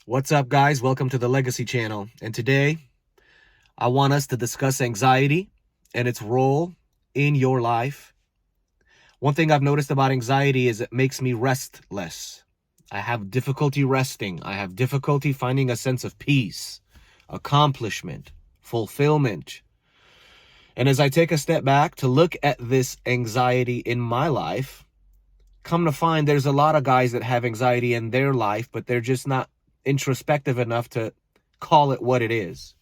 What's up, guys? Welcome to the Legacy Channel. And today, I want us to discuss anxiety and its role in your life. One thing I've noticed about anxiety is it makes me restless. I have difficulty resting. I have difficulty finding a sense of peace, accomplishment, fulfillment. And as I take a step back to look at this anxiety in my life, come to find there's a lot of guys that have anxiety in their life, but they're just not introspective enough to call it what it is.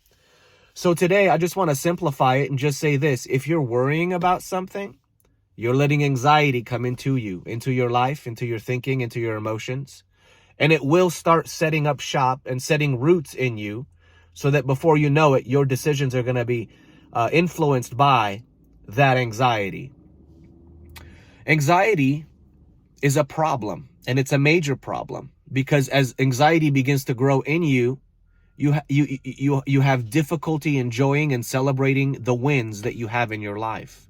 So today, I just want to simplify it and just say this. If you're worrying about something, you're letting anxiety come into you, into your life, into your thinking, into your emotions. And it will start setting up shop and setting roots in you so that before you know it, your decisions are going to be influenced by that anxiety. Anxiety is a problem, and it's a major problem. Because as anxiety begins to grow in you, you have difficulty enjoying and celebrating the wins that you have in your life.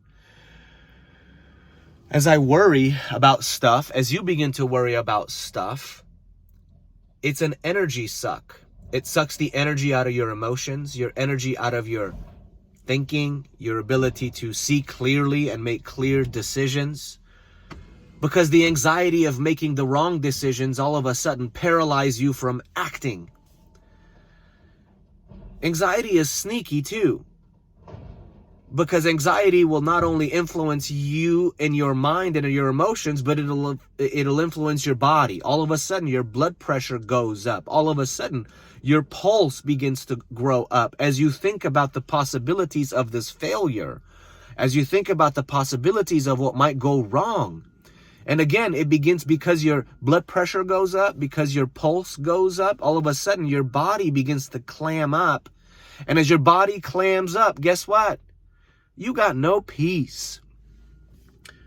As I worry about stuff, as you begin to worry about stuff, it's an energy suck. It sucks the energy out of your emotions, your energy out of your thinking, your ability to see clearly and make clear decisions. Because the anxiety of making the wrong decisions all of a sudden paralyze you from acting. Anxiety is sneaky too. Because anxiety will not only influence you in your mind and in your emotions, but it'll influence your body. All of a sudden, your blood pressure goes up. All of a sudden, your pulse begins to grow up as you think about the possibilities of this failure, as you think about the possibilities of what might go wrong. And again, it begins because your blood pressure goes up, because your pulse goes up. All of a sudden, your body begins to clam up. And as your body clams up, guess what? You got no peace.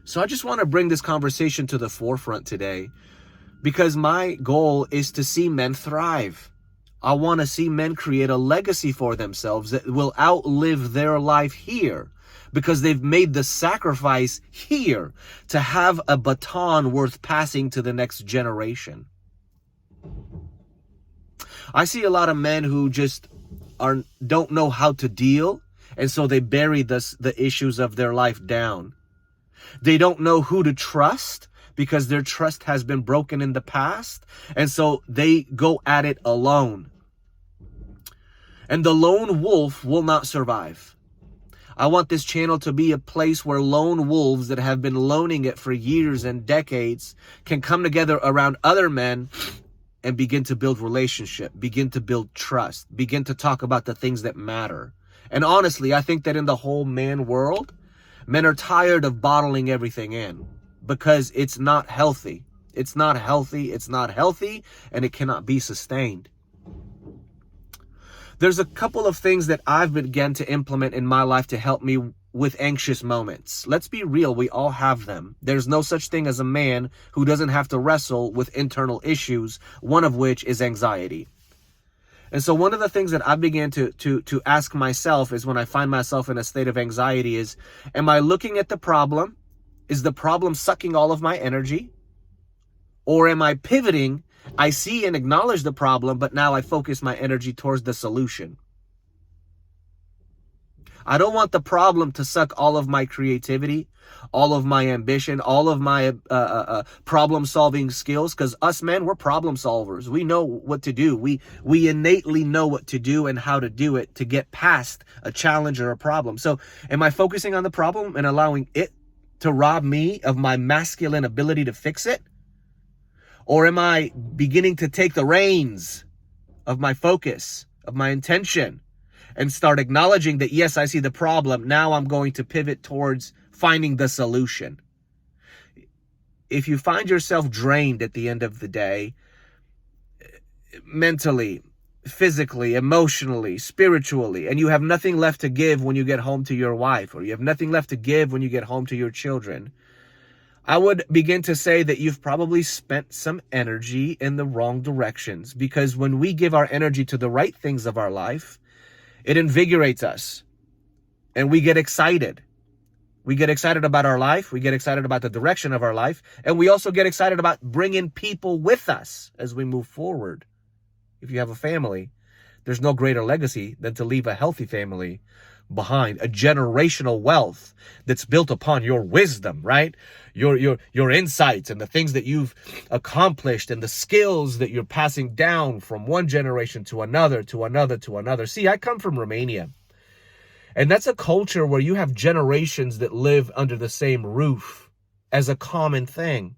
So I just want to bring this conversation to the forefront today because my goal is to see men thrive. I want to see men create a legacy for themselves that will outlive their life here, because they've made the sacrifice here to have a baton worth passing to the next generation. I see a lot of men who just don't know how to deal, and so they bury the issues of their life down. They don't know who to trust because their trust has been broken in the past, and so they go at it alone. And the lone wolf will not survive. I want this channel to be a place where lone wolves that have been loning it for years and decades can come together around other men and begin to build relationship, begin to build trust, begin to talk about the things that matter. And honestly, I think that in the whole man world, men are tired of bottling everything in because it's not healthy. It's not healthy. It's not healthy, and it cannot be sustained. There's a couple of things that I've begun to implement in my life to help me with anxious moments. Let's be real, we all have them. There's no such thing as a man who doesn't have to wrestle with internal issues, one of which is anxiety. And so one of the things that I began to ask myself is when I find myself in a state of anxiety is, am I looking at the problem? Is the problem sucking all of my energy? Or am I pivoting? I see and acknowledge the problem, but now I focus my energy towards the solution. I don't want the problem to suck all of my creativity, all of my ambition, all of my problem-solving skills, because us men, we're problem solvers. We know what to do. We innately know what to do and how to do it to get past a challenge or a problem. So am I focusing on the problem and allowing it to rob me of my masculine ability to fix it? Or am I beginning to take the reins of my focus, of my intention, and start acknowledging that, yes, I see the problem. Now I'm going to pivot towards finding the solution. If you find yourself drained at the end of the day, mentally, physically, emotionally, spiritually, and you have nothing left to give when you get home to your wife, or you have nothing left to give when you get home to your children, I would begin to say that you've probably spent some energy in the wrong directions, because when we give our energy to the right things of our life, it invigorates us and we get excited. We get excited about our life. We get excited about the direction of our life. And we also get excited about bringing people with us as we move forward. if you have a family, there's no greater legacy than to leave a healthy family behind, a generational wealth that's built upon your wisdom, right? Your insights and the things that you've accomplished and the skills that you're passing down from one generation to another, to another, to another. See, I come from Romania, and that's a culture where you have generations that live under the same roof as a common thing.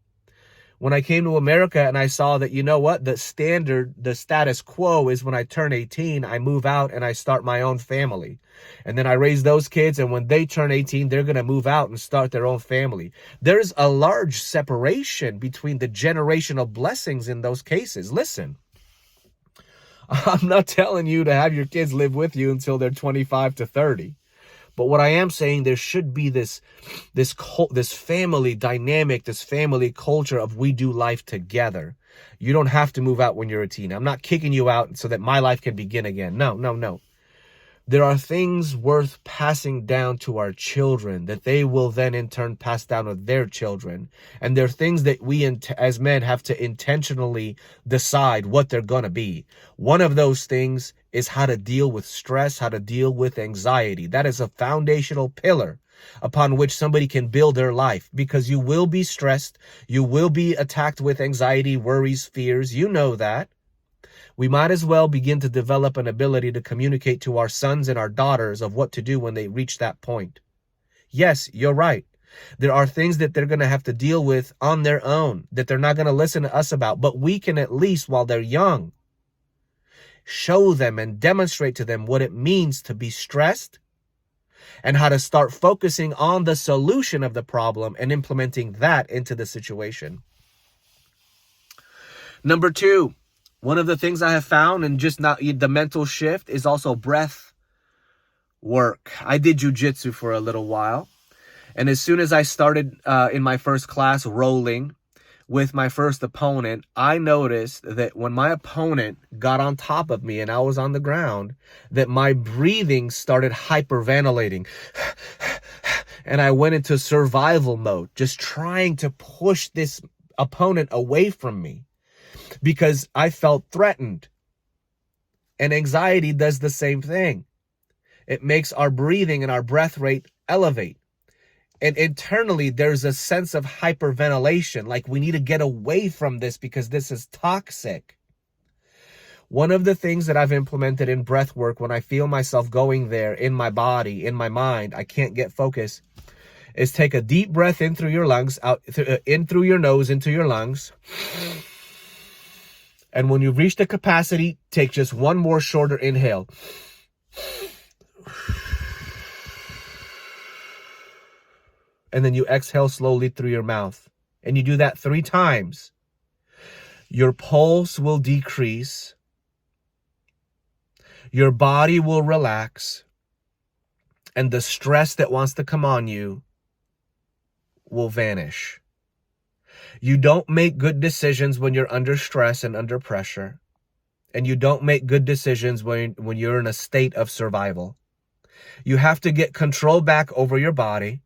When I came to America and I saw that, you know what, the status quo is when I turn 18, I move out and I start my own family. And then I raise those kids, and when they turn 18, they're going to move out and start their own family. There's a large separation between the generational blessings in those cases. Listen, I'm not telling you to have your kids live with you until they're 25 to 30. But what I am saying, there should be this family dynamic, this family culture of we do life together. You don't have to move out when you're a teen. I'm not kicking you out so that my life can begin again. No, no, no. There are things worth passing down to our children that they will then in turn pass down to their children. And there are things that we as men have to intentionally decide what they're going to be. One of those things is how to deal with stress, how to deal with anxiety. That is a foundational pillar upon which somebody can build their life, because you will be stressed. You will be attacked with anxiety, worries, fears. You know that. We might as well begin to develop an ability to communicate to our sons and our daughters of what to do when they reach that point. Yes, you're right. There are things that they're going to have to deal with on their own that they're not going to listen to us about. But we can at least, while they're young, show them and demonstrate to them what it means to be stressed and how to start focusing on the solution of the problem and implementing that into the situation. Number 2. One of the things I have found, and just not the mental shift, is also breath work. I did jujitsu for a little while. And as soon as I started in my first class rolling with my first opponent, I noticed that when my opponent got on top of me and I was on the ground, that my breathing started hyperventilating. And I went into survival mode, just trying to push this opponent away from me, because I felt threatened. And anxiety does the same thing. It makes our breathing and our breath rate elevate. And internally, there's a sense of hyperventilation, like we need to get away from this because this is toxic. One of the things that I've implemented in breath work when I feel myself going there in my body, in my mind, I can't get focus, is take a deep breath in through your lungs, in through your nose, into your lungs. And when you've reached the capacity, take just one more shorter inhale. And then you exhale slowly through your mouth. And you do that 3 times. Your pulse will decrease. Your body will relax. And the stress that wants to come on you will vanish. You don't make good decisions when you're under stress and under pressure. And you don't make good decisions when you're in a state of survival. You have to get control back over your body.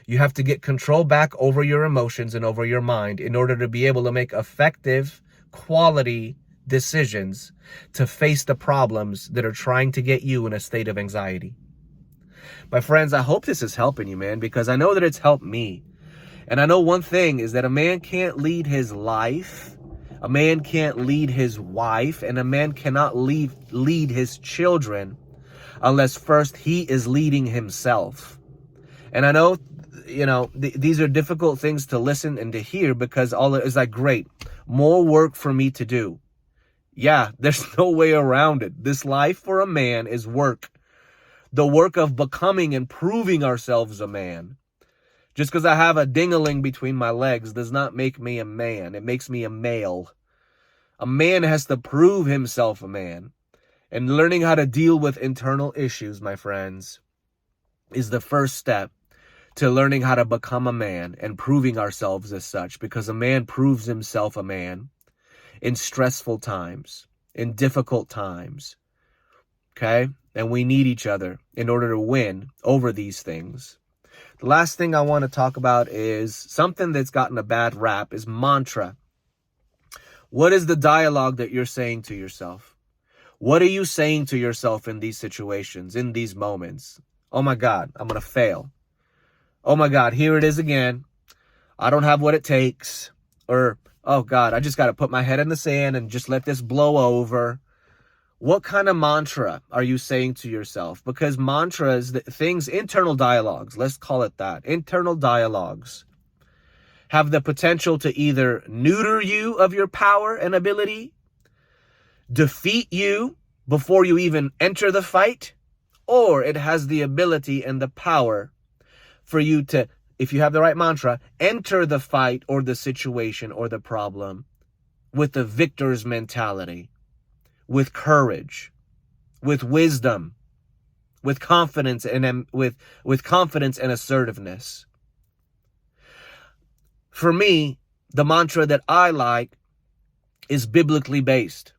You have to get control back over your emotions and over your mind in order to be able to make effective, quality decisions to face the problems that are trying to get you in a state of anxiety. My friends, I hope this is helping you, man, because I know that it's helped me. And I know one thing is that a man can't lead his life, a man can't lead his wife, and a man cannot lead his children unless first he is leading himself. And I know, these are difficult things to listen and to hear, because all it is like, great, more work for me to do. Yeah, there's no way around it. This life for a man is work. The work of becoming and proving ourselves a man. Just because I have a ding-a-ling between my legs does not make me a man. It makes me a male. A man has to prove himself a man. And learning how to deal with internal issues, my friends, is the first step to learning how to become a man and proving ourselves as such. Because a man proves himself a man in stressful times, in difficult times. Okay? And we need each other in order to win over these things. The last thing I want to talk about is something that's gotten a bad rap, is mantra. What is the dialogue that you're saying to yourself? What are you saying to yourself in these situations, in these moments? Oh my God, I'm going to fail. Oh my God, here it is again. I don't have what it takes. Or, oh God, I just got to put my head in the sand and just let this blow over. What kind of mantra are you saying to yourself? Because mantras, things, internal dialogues, let's call it that. Internal dialogues have the potential to either neuter you of your power and ability, defeat you before you even enter the fight, or it has the ability and the power for you to, if you have the right mantra, enter the fight or the situation or the problem with the victor's mentality, with courage, with wisdom, with confidence and with confidence and assertiveness. For me, the mantra that I like is biblically based.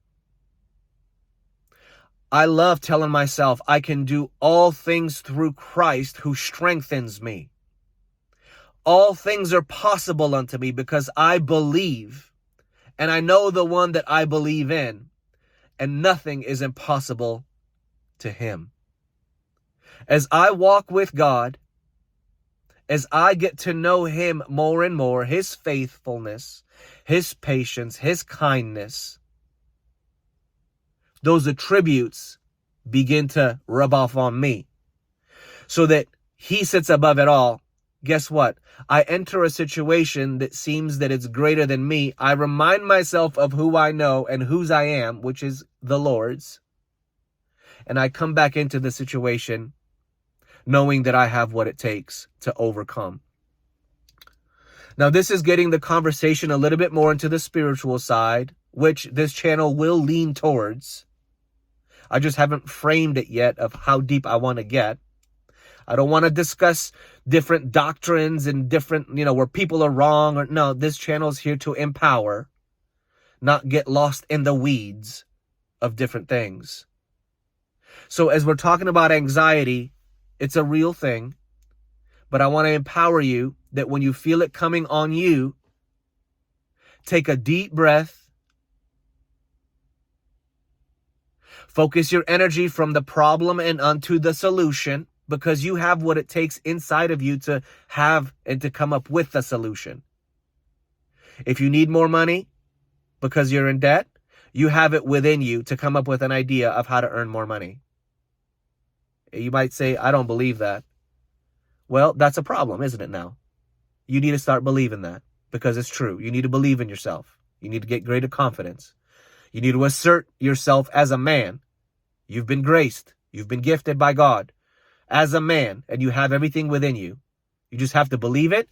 I love telling myself I can do all things through Christ who strengthens me. All things are possible unto me because I believe, and I know the one that I believe in, and nothing is impossible to him. As I walk with God, as I get to know him more and more, his faithfulness, his patience, his kindness, those attributes begin to rub off on me so that he sits above it all. Guess what? I enter a situation that seems that it's greater than me. I remind myself of who I know and whose I am, which is the Lord's. And I come back into the situation knowing that I have what it takes to overcome. Now, this is getting the conversation a little bit more into the spiritual side, which this channel will lean towards. I just haven't framed it yet of how deep I want to get. I don't want to discuss different doctrines and different, where people are wrong. Or no, this channel is here to empower, not get lost in the weeds of different things. So as we're talking about anxiety, it's a real thing, but I want to empower you that when you feel it coming on you, take a deep breath, focus your energy from the problem and onto the solution, because you have what it takes inside of you to have and to come up with the solution. If you need more money because you're in debt, you have it within you to come up with an idea of how to earn more money. You might say, I don't believe that. Well, that's a problem, isn't it now? You need to start believing that because it's true. You need to believe in yourself. You need to get greater confidence. You need to assert yourself as a man. You've been graced. You've been gifted by God as a man, and you have everything within you. You just have to believe it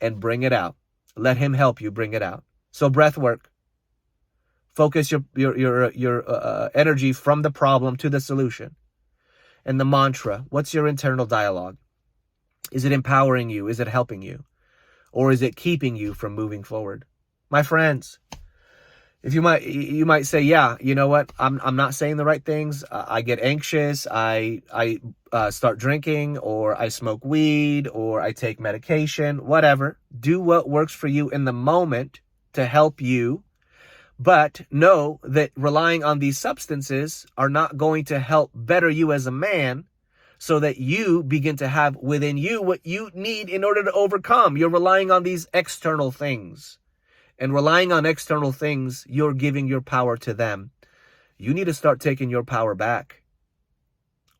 and bring it out. Let him help you bring it out. So breath work. Focus your energy from the problem to the solution. And the mantra, what's your internal dialogue? Is it empowering you? Is it helping you? Or is it keeping you from moving forward? My friends, if you might say, yeah, you know what? I'm not saying the right things. I get anxious. I start drinking, or I smoke weed, or I take medication, whatever. Do what works for you in the moment to help you. But know that relying on these substances are not going to help better you as a man so that you begin to have within you what you need in order to overcome. You're relying on these external things. And relying on external things, you're giving your power to them. You need to start taking your power back.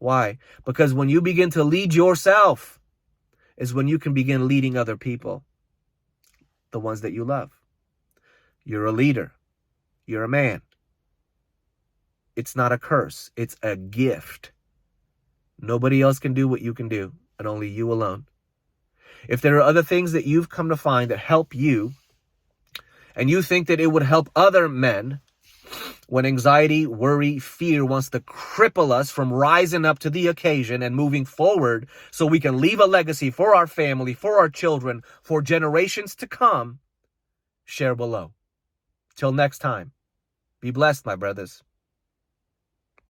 Why? Because when you begin to lead yourself is when you can begin leading other people, the ones that you love. You're a leader. You're a man. It's not a curse. It's a gift. Nobody else can do what you can do, and only you alone. If there are other things that you've come to find that help you, and you think that it would help other men, when anxiety, worry, fear wants to cripple us from rising up to the occasion and moving forward so we can leave a legacy for our family, for our children, for generations to come, share below. Till next time, be blessed, my brothers.